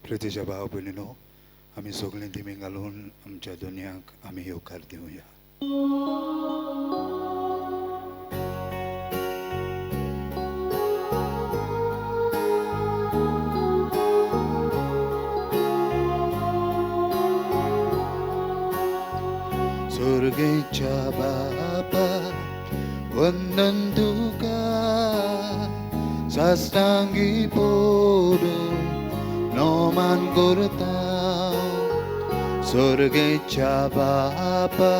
प्रितीच्या भाव भयणीनो, आमी सगळीं दिमी घालून आमच्या दुनयाक आमी येवकार दिवया. सुर्गेच्या बापा वंदन तुका साष्टांगी पडून नोमान करता. सुर्गेच्या बापा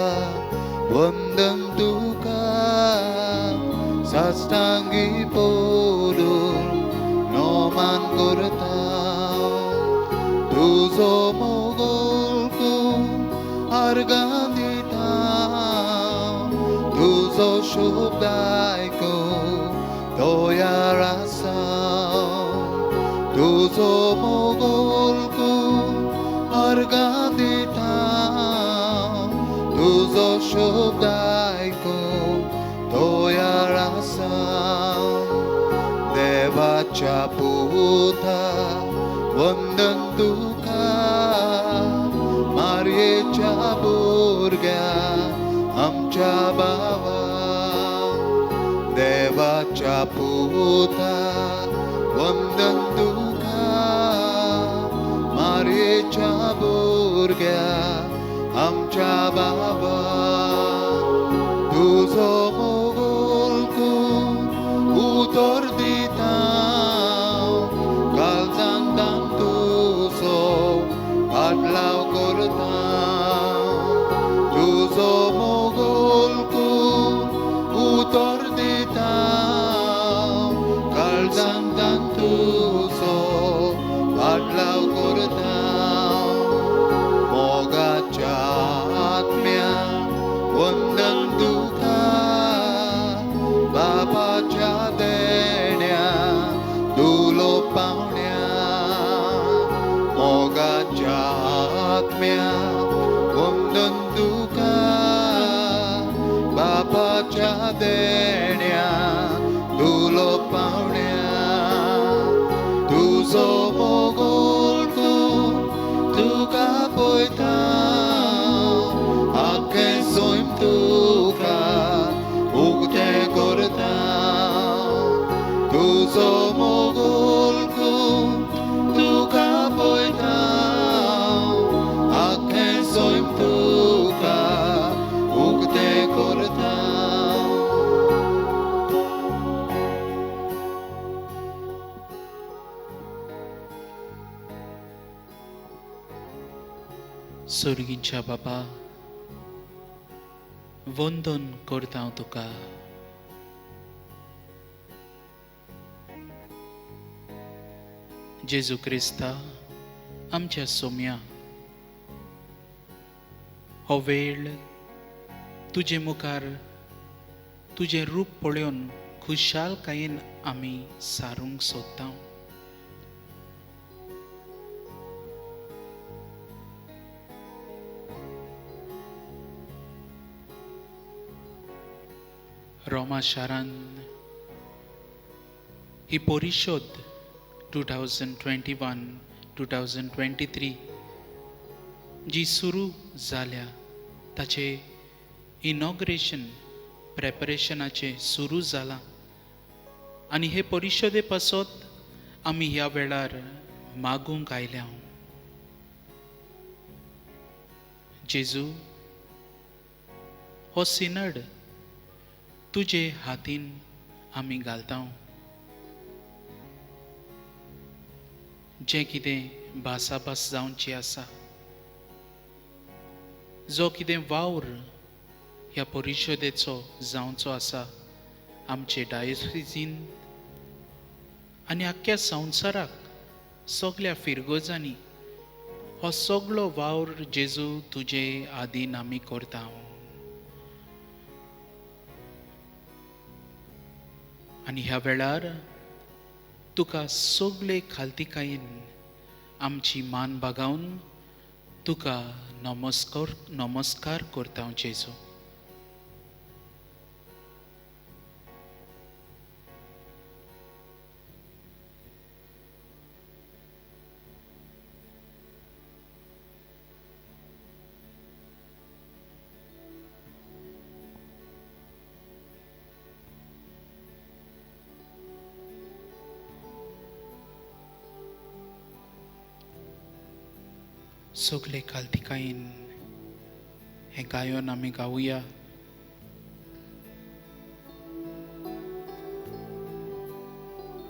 वंदन तुका साष्टांगी पडून नोमान करता. तुजो मोगोल आर्गां दिता, तुजो शोभ आयकून दोयार आसा. तुजो मोगोल आर्गां दिता, तुजो शोभ आयकून दोयार आसा. देवाच्या पुता वंदन तुका, मारयेच्या भुरग्या आमच्या भावा. देवाच्या पुता वंदन तुका, मारयेच्या भुरग्या आमच्या भावा. तुजो मोगोल उतर दिता, काळजांत तुजो आदलाव करता. तुजो मोगोल उतर दिता, काळजांत तुजो आदलाव करता. मोगाच्या आत्म्या वंदन तुका, बापाच्या देण्या तुलो पावण्या. मोगाच्या आत्म्या वंदन तुका, बापाच्या देण्या तुलो पावण्या. तुजो मोगोल तुका पळयता, आख्खें सैम तुका उक्तें करता. तुजो मोगोल तुका पळयता, आख्खें सैम तुका उक्तें करता. सुर्गीच्या बाबा वंदन करता हांव तुका. जेजू क्रिस्ता आमच्या सोम्या, हो वेळ तुजे मुखार तुजें रूप पळोवन खुशालकायेन आमी सारूंक सोदता. रोमा शारान ही परिशोध 2021-2023 जी सुरू जाल्या ताचे इनॉग्रेशन प्रेपरेशनाचे सुरू जाला. आनी हे परिशोदे पासत आमी ह्या वेळार मागूंक आयल्या. जेजू, हो सिनड तुजे हातीन आमी घालता. जें कितें भासाभास जावची आसा, जो कितें वावर ह्या परिशदेचो जावचो आसा आमचे डायोसिसीन आनी आख्ख्या संवसाराक सगळ्या फिरगोजांनी, हो सगळो वावर जेजू तुजे आदीन आमी करता. आनी ह्या वेळार तुका सगळे खालतीकायेन आमची मान बागावन तुका नमस्कार करता जेजू. सोगले खालतिकायेन हे गायन आमी गावुया.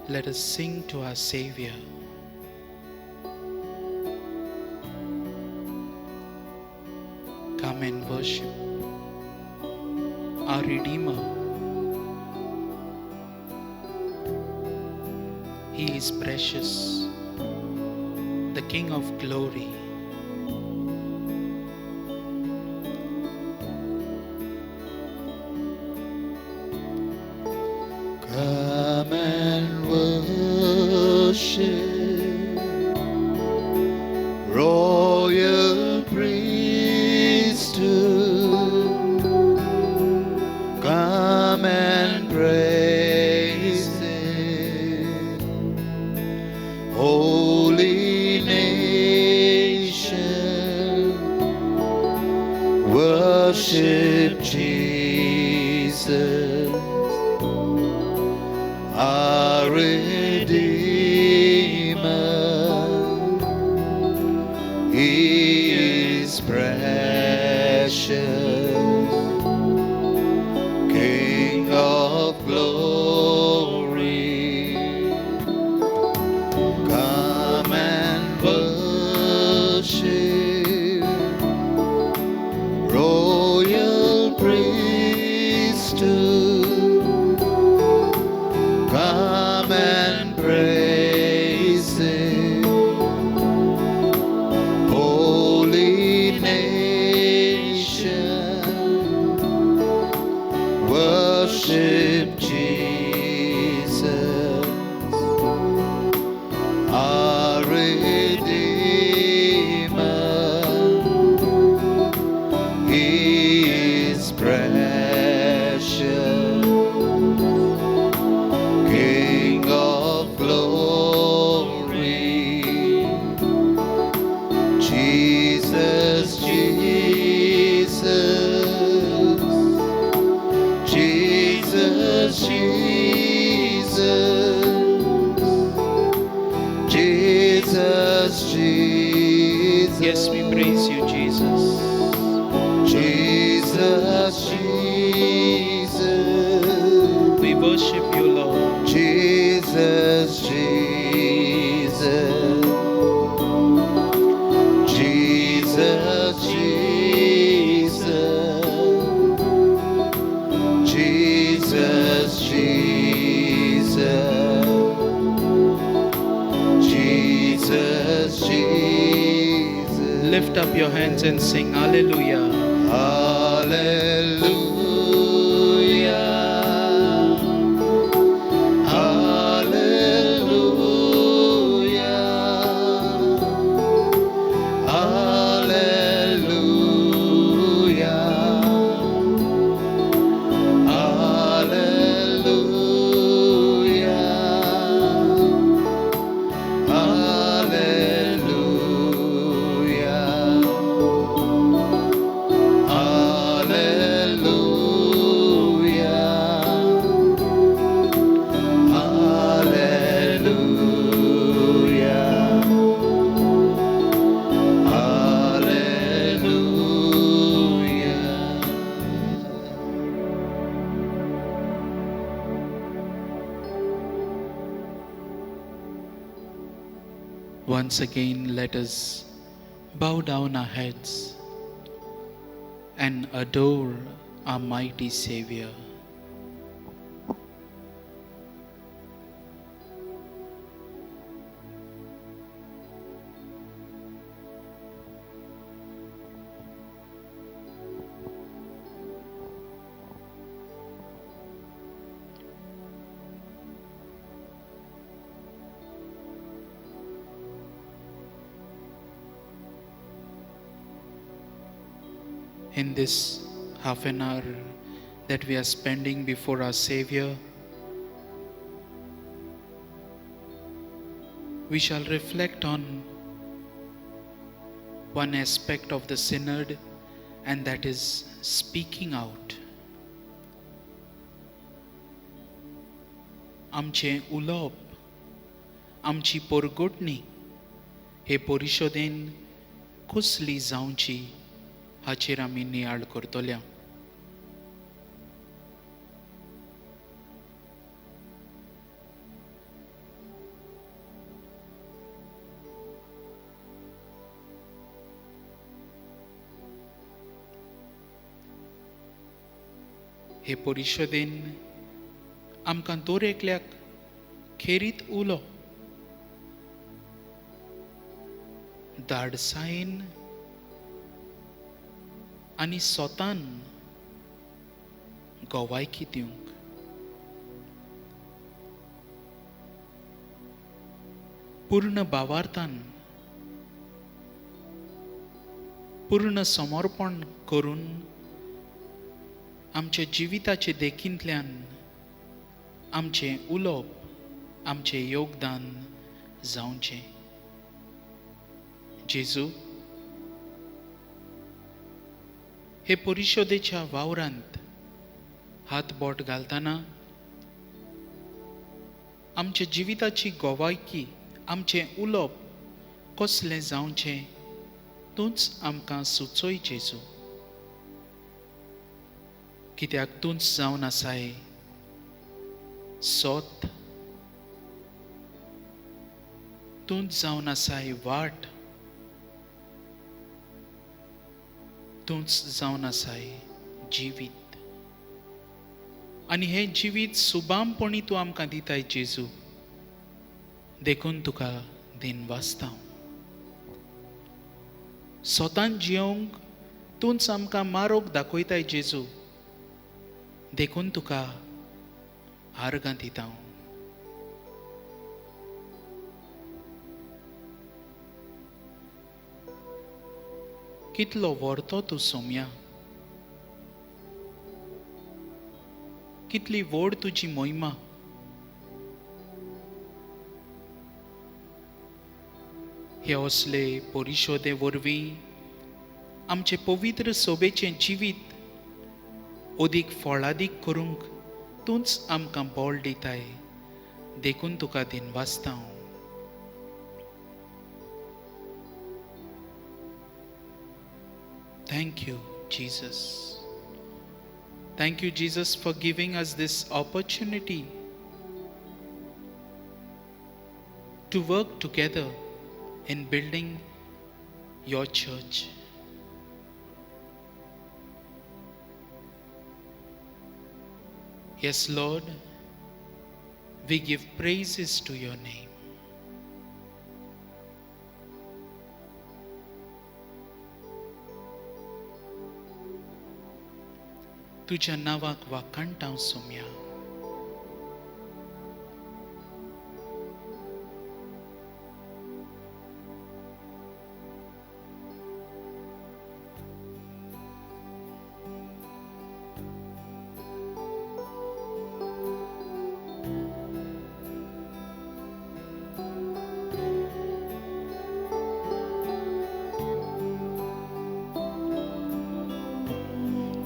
Let us sing to our Savior. Come and worship our Redeemer. He is precious, the King of glory. Come and worship, royal priesthood. Come and praise Him, holy nation. Worship Jesus, our Redeemer. He is precious, King of glory. Come and worship, royal priesthood. Come and praise Him, holy nation. Worship Jesus, our Redeemer. He is precious, King of glory. Jesus, Jesus, Jesus, Jesus, Jesus, Jesus. Yes, we praise you, Jesus. Jesus, Jesus, We worship you, Lord. Jesus, Jesus, Jesus, Jesus, Jesus, Jesus, Jesus, Jesus. Lift up your hands and sing Hallelujah. Hallelujah, hallelujah, hallelujah, hallelujah, Once again, let us bow down our heads and adore our mighty Savior. In this half an hour that we are spending before our Savior, we shall reflect on one aspect of the synod, and that is speaking out. आमचे उलोवप, आमची पोरगोटणी हे परिशोदेन कसली जावची हाचेर आमी नियाळ करतल्या. हे परिशदेन आमकां दर एकल्याक खेरीत उलो धाडसायेन आनी स्वतान गोवायकी दिवंक. पूर्ण भावार्थान पूर्ण समर्पण करून आमच्या जिविताचे देखींतल्यान आमचें उलोवप आमचें योगदान जावचें. जेजू, हे परिशदेच्या वावरांत हात बोट घालतना आमच्या जिविताची गोवायकी आमचें उलोवप कसलें जावचें तूंच आमकां सुचोय जेजू. कित्याक तूंच जावन आसाय सोत, तूंच जावन आसाय वाट, तूंच जावन आसाय जिवीत. आनी हें जिवीत सुबामपणी तूं आमकां दिताय जेजू. देखून तुका दिनवासता. स्वतान जियोंक तूंच आमकां मार्ग दाखयताय जेजू. देखून तुका आर्गां दिता. कितलो व्हरतो तूं सोम्या, कितली व्हड तुजी मोहिमा. हे असले परिशोदे वरवीं आमचे पवित्र सोबेचें जिवीत अदीक फळादीक करूंक तूंच आमकां बोल दिताय. देखून तुका दिनवासता. Thank you, Jesus. Thank you, Jesus, for giving us this opportunity to work together in building your church. Yes, Lord, we give praises to your name. तुझ्या नावाक वाकांटाव Saumya.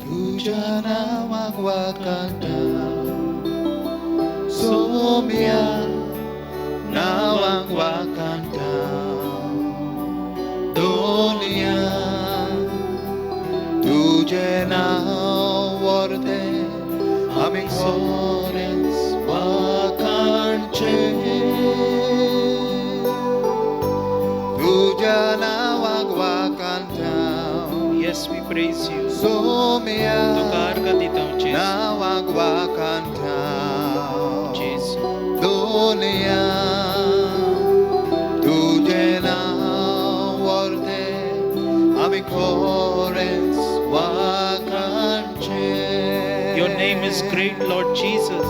Tuja nawag wakanda Somya nawag wakanda Dunia Tuje nawarte Aming sorens wakanche Tuja nawag wakanda. Yes, we praise you. Somya तुका आर्गां दिता जेजू. nawag wakanda Jeju. Dunia Tuje nawarte Aming sorens wakanche. Your name is great, Lord Jesus.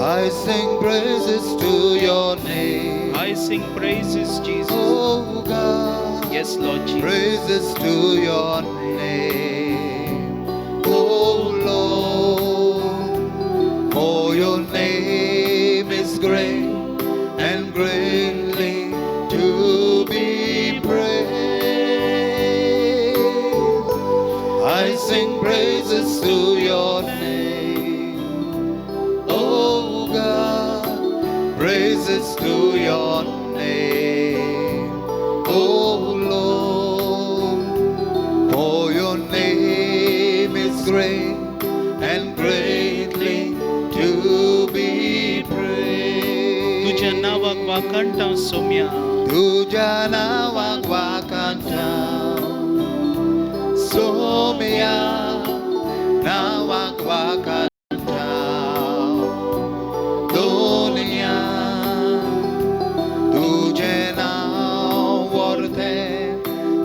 I sing praises to your name. I sing praises, Jesus. Oh God, Yes, Lord Jesus. praises to your name. Oh Lord, for your name is great and greatly to be praised. I sing praises to your name. Oh God, praises to your name. Oh Lord, वाकणटा Saumya तुझ्या नावाक वाकांता सोम्या नावाक वाकांता दोनिया तुझे नाव व्हरते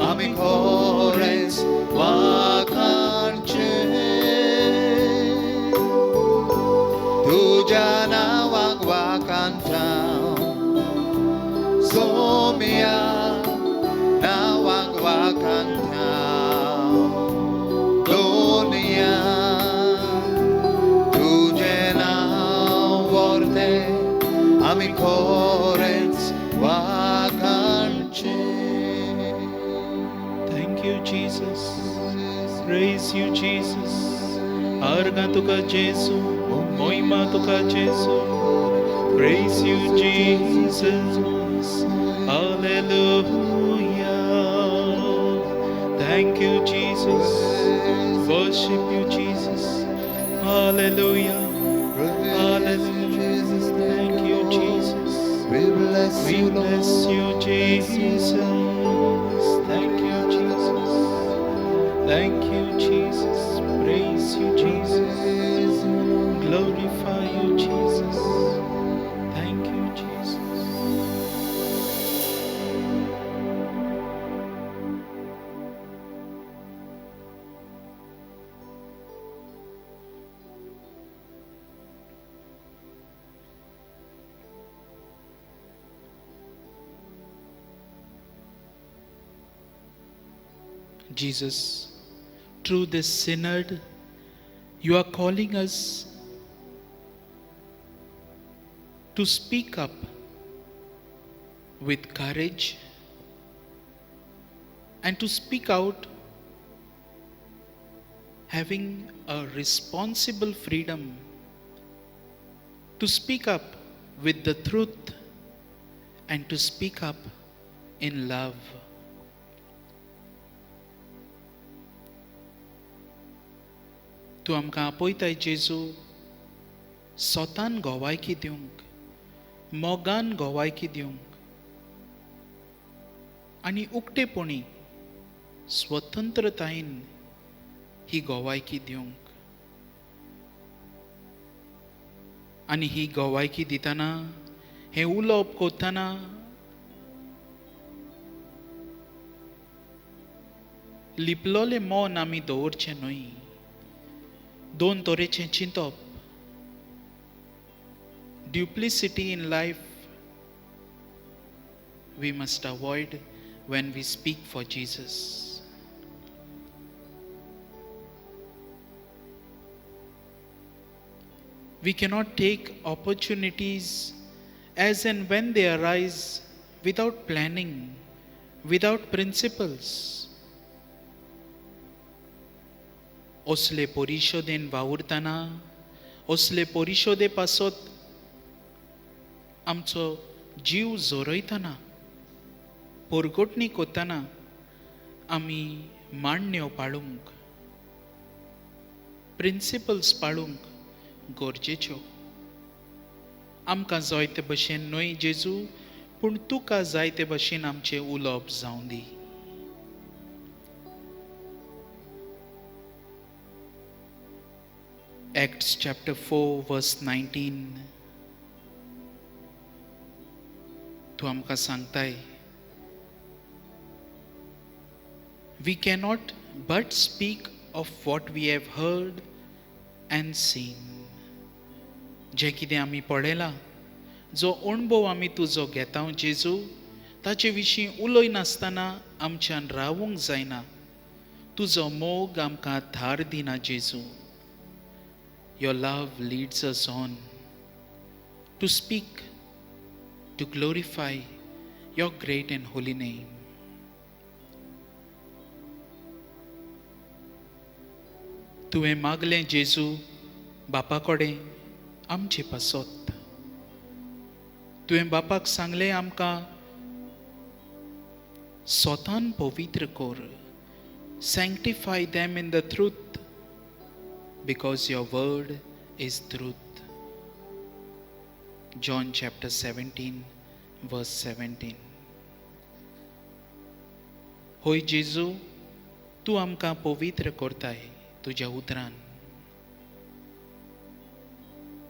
आमी खरेंच वाकांचे तुझ्या नावाक वाकांता सोम्या नावाक वाकांता दोनिया तुझे नाव व्हरते आमी खरेंच वाकांचे. Thank you, Jesus. Praise you, Jesus. Arga tuka Jesu, moima tuka Jesu. Praise you, Jesus. Hallelujah. Thank you, Jesus. Worship you, Jesus. Hallelujah. Hallelujah. Thank you, Jesus. We bless We you, bless Lord. you, Jesus. Thank you, Jesus. Thank you, Jesus. Praise you, Jesus. Glorify you, Jesus. Thank you, Jesus. Jesus, through this synod, you are calling us to speak up with courage and to speak out having a responsible freedom to speak up with the truth and to speak up in love. तूं आमकां आपयताय जेजू स्वतान गोवायकी दिवंक मोगान गोवायकी दिवंक आनी उक्तेपणी स्वतंत्रतायेन ही गोवायकी दिवंक आनी ही गोवायकी दितना हें उलोवप करतना लिपलोलें मौन आमी दवरचें न्हय. दोन तरेचें चिंतप. Duplicity in life we must avoid when we speak for Jesus. We cannot take opportunities as and when they arise without planning, without principles. असले परिशोदेन वावुरतना असले परिशोदे पासत आमचो जीव जोरयतना परगोटणी करतना आमी मांडण्यो पाळूंक प्रिंसिपल्स पाळूंक गरजेच्यो. आमकां जाय ते भशेन न्हय जेजू पूण तुका जाय ते भशेन आमचें उलोवप जावं दी. Acts chapter 4 verse 19 तू आमकां सांगताय we cannot but speak of what we have heard and seen. जे कितें आमी पळयलां जो अणभव आमी तुजो घेता जेजू ताचे विशीं उलयनासतना आमच्यान रावूंक जायना. तुजो मोग आमकां धार दिना जेजू. Your love leads us on to speak, to glorify your great and holy name. तुवें मागलें जेजू बापा कडेन आमचे पासत. तुवें बापाक सांगलें आमकां स्वतान पवित्र कर. Sanctify them in the truth. Because your word is truth. John chapter 17 verse 17. होय जेजू, तूं आमकां पवित्र करताय तुज्या उतरान.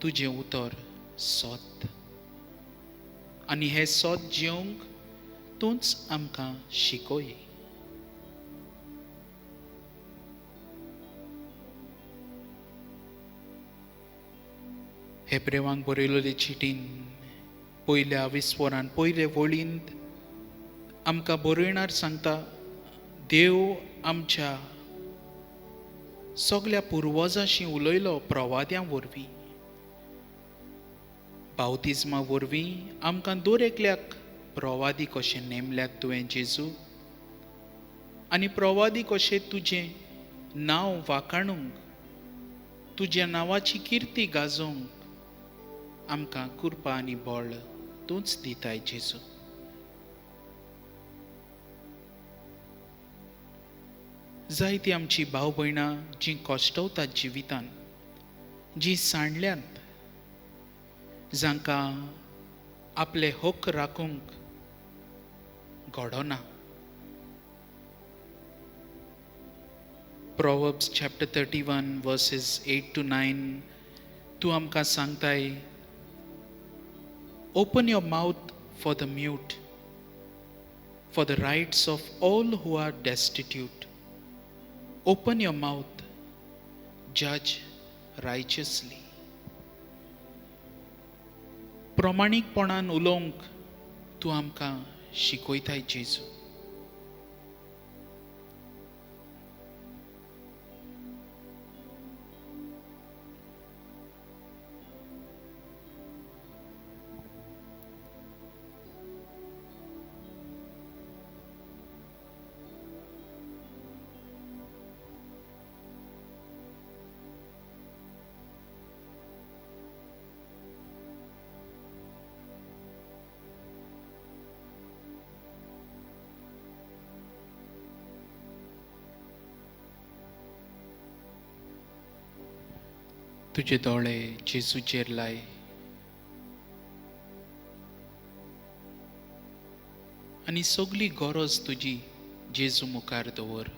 तुजें उतर सोत, आनी हें सोत जिवंक तूंच आमकां शिकोय. हेब्रेवांक बरयलेले चिटीन पयल्या विस्वरान पयले वळींत आमकां बरयणार सांगता, देव आमच्या सगळ्या पुर्वजांशी उलयलो प्रवाद्यां वरवीं. बावतिजमा वरवीं आमकां दर एकल्याक प्रवादी कशें नेमल्यात तुवें जेजू, आनी प्रवादी कशें तुजें नांव वाखाणूंक, तुज्या नांवाची किर्ती गाजोवंक आमकां कृपा आनी बळ तूंच दिताय जेजू. जायतीं आमची भाव भयणां जीं कश्टवतात जिवितान, जीं सांडल्यांत, जांकां आपले हक्क राखूंक घडोना. Proverbs chapter 31 verses 8 to 9 तूं आमकां सांगताय, open your mouth for the mute, for the rights of all who are destitute. Open your mouth, judge righteously. प्रमाणीकपणान उलोवंक तूं आमकां शिकयताय जेजू. तुजे दोळे जेजूचेर लाय. आनी सगळी गरज तुजी जेजू मुखार दवर.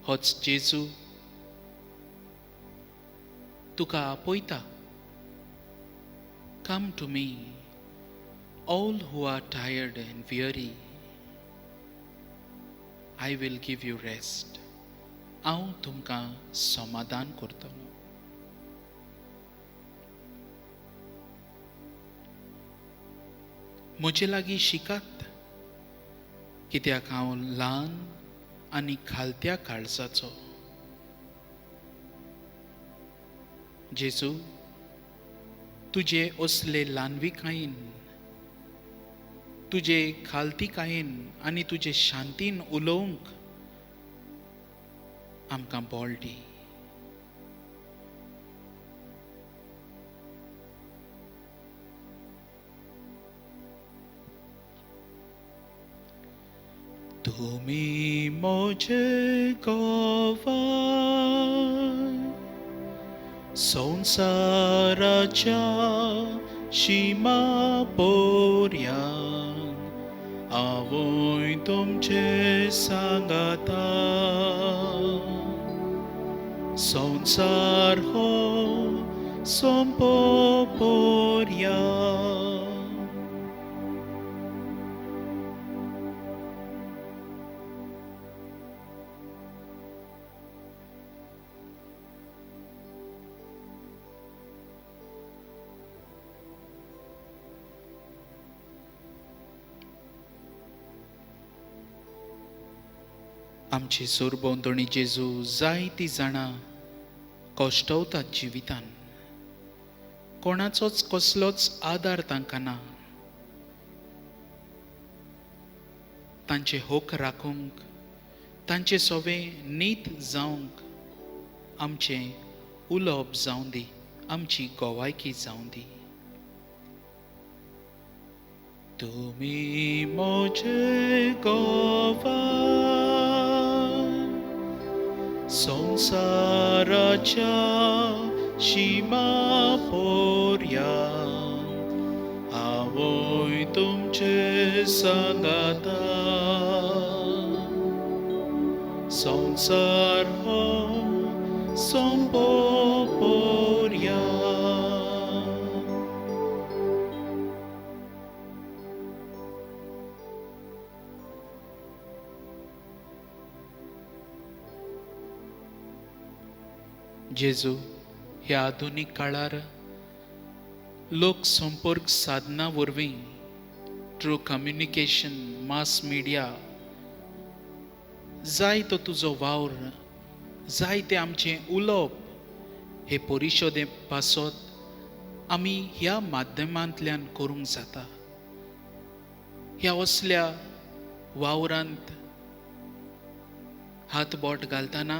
होच जेजू तुका आपयता. Come to me, all who are tired and weary. I will give you rest. हांव तुमकां समाधान करतलो. म्हजे लागीं शिकात, कित्याक हांव ल्हान आनी खालत्या काळजाचो. जेजू, तुजे असले ल्हानविकायेन, तुजे खालतीकायेन आनी तुजे शांतीन उलोवंक आमकां बळ दी. तुमी म्हजे गोवाय, संवसाराच्या शिमा पर्यंत हांवूय तुमचे सांगता. संवसार हो सोंपोपर्यंत. आमची सोरभोंवतणी जेजू जायतीं जाणां कश्टवतात जिवितान. कोणाचोच कसलोच आदार तांकां ना. तांचे हक राखूंक, तांचे सवें नीत जावंक आमचें उलोवप जावं दी, आमची गोवायकी जावं दी. तुमी म्हजे गोवाय, संवसाराच्या शिमा पर्यंत हांवूय तुमचे सांगाता संसार हो संपोपोरया. जेजू, ह्या आधुनिक काळार लोक संपर्क साधना वरवीं थ्रू कम्युनिकेशन मास मिडिया जाय तो तुजो वावर जाय ते आमचें उलोवप हे परिशोदे पासत आमी ह्या माध्यमांतल्यान करूंक जाता. ह्या असल्या वावरांत हातबोट घालतना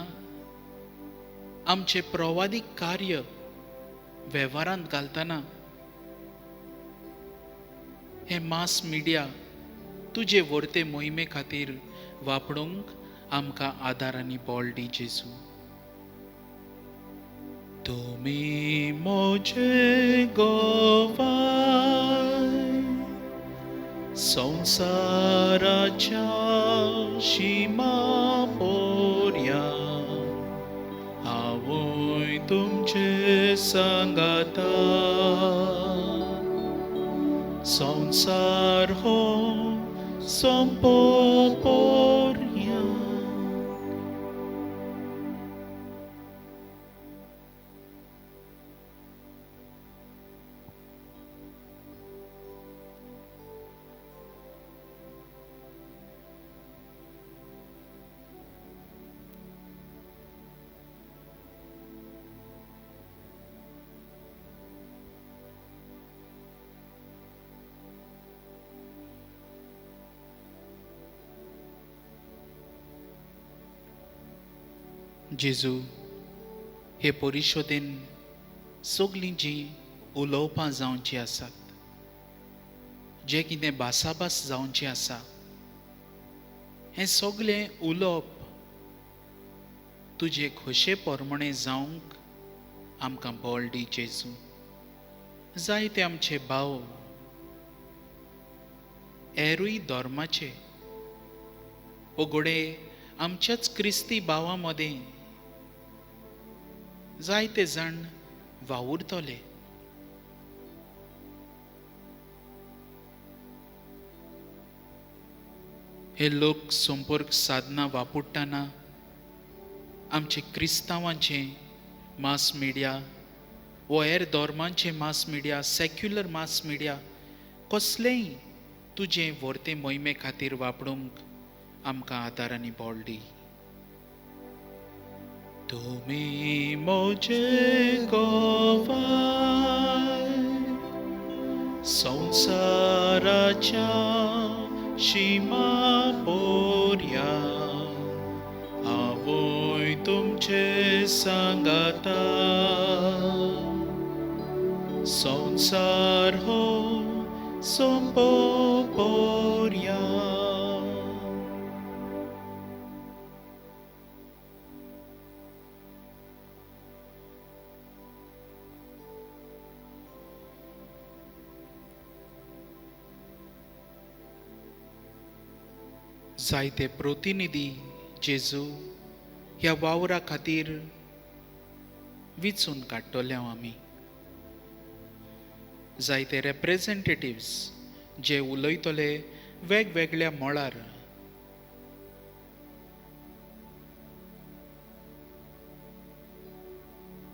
आमचे प्रवादीक कार्य वेव्हारांत घालतना हे मास मिडिया तुजे वर्ते मोहिमे खातीर वापरूंक आमकां आदार आनी बोल दी जेजू. तुमी मोजे गोवाय संसाराच्या शिमा पोरया हांवूय तुमचे सांगाता संसार हो संपोपोरया. जेजू, हे परिशोदेन सगलीं जी उलोवपां जावची आसात, जे कितें भासाभास जावची आसा, हें सगलें उलोवप तुजे खोशे पोरमणे जावंक आमकां बोल दी जेजू. जायते आमचे भाव हेरूय धर्माचे ओगोडे आमच्याच क्रिस्ती भावां मदें जायते जाण वावुरतले. हे लोक संपर्क साधना वापरतना आमचे क्रिस्तांवांचे मास मिडिया वो हेर धर्मांचे mass media secular mass media कसलेय तुजे वर्ते मोहिमे खातीर वापरूंक आमकां आदार आनी बोल दी. तुमी मोजे गोवाय संसाराच्या शिमा पोरया हांवूय तुमचे सांगाता संसार हो संपोपोरया. जायते प्रतिनिधी जेजू ह्या वावरा खातीर विचून काडटले आमी. जायते रेप्रेझेंटेटिव्स जे उलयतले वेगवेगळ्या मळार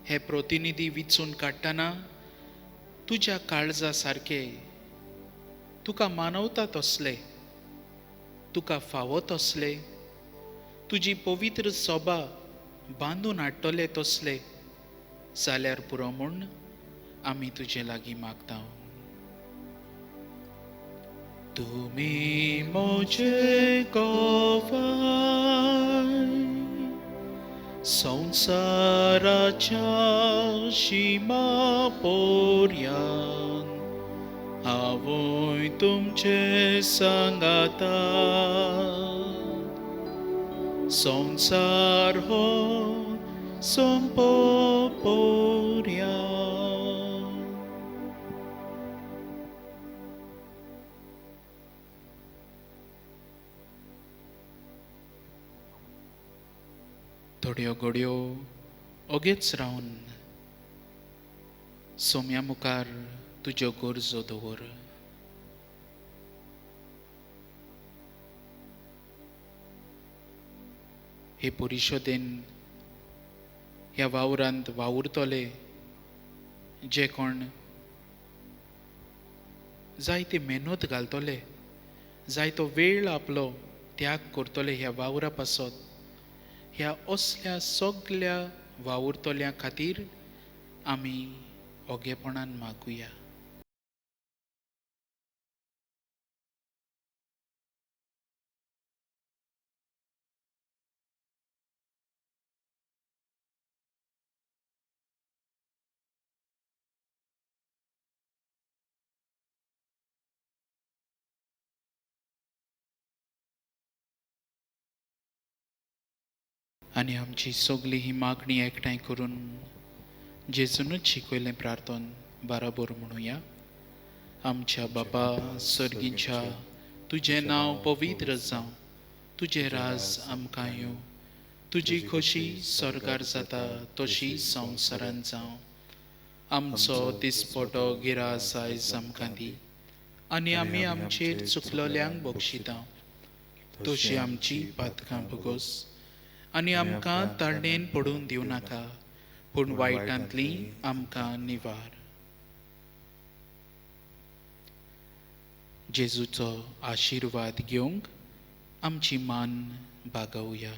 हे प्रतिनिधी विचून काडटना तुज्या काळजा सारके तुका मानवता तसले तुका फावो तसले तुजी पवित्र सोबा बांदून हाडटले तसले जाल्यार पुरो म्हूण आमी तुजे लागीं मागता. तुमी मोजे गोवाय संसाराच्या शिमा पोरयान हांवूय तुमचे सांगाता संसार हो संपोपोरया. थोड्यो घडयो ओगेच रावन सोम्या मुखार तुज्यो गरजो दवर. हे परिशोदेन ह्या वावरांत वावुरतले जे कोण जायते मेहनत घालतले, जायतो वेळ आपलो त्याग करतले ह्या वावरा पासत, ह्या असल्या सगल्या वावुरतल्या खातीर आमी ओगेपणान मागुया. आनी आमची सगली ही मागणी एकठांय करून जेजूनच शिकयलें प्रार्थन बराबर म्हणुया. आमच्या बापा सर्गीच्या तुजें नांव पवित्र जावं, तुजें राज आमकां येवं, तुजी खोशी स्वर्गार जाता तशी संवसारांत जावं. आमचो दिसपटो गिरास आयज आमकां दी, आनी आमी आमचेर चुकलोल्यांक बक्षिता, तशी आमची पातकां भोगोस, आनी आमकां तारणेन पडून दिवं नाका, पूण वायटांतली आमकां निवार. जेजूचो आशिर्वाद घेवंक आमची मान बागोवया.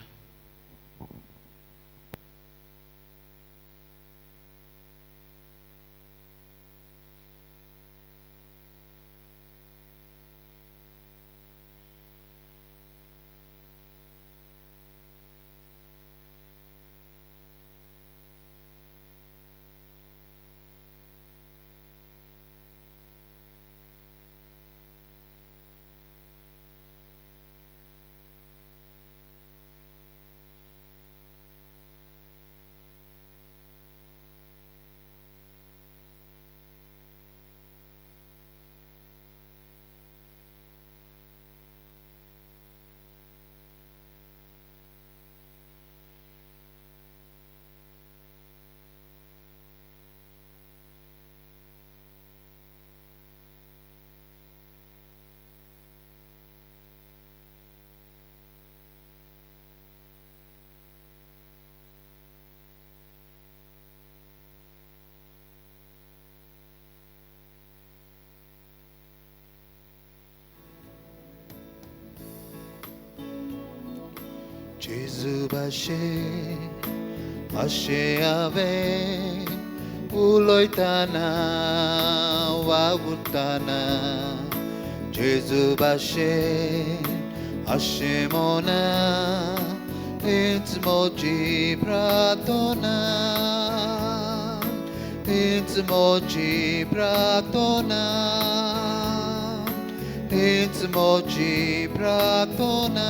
जेजू भाशेन अशें हांवें उलयतना वावुरतना जेजू भाशेन अशें मोना हीच म्हजी प्रार्थना, हीच म्हजी प्रार्थना, हीच म्हजी प्रार्थना.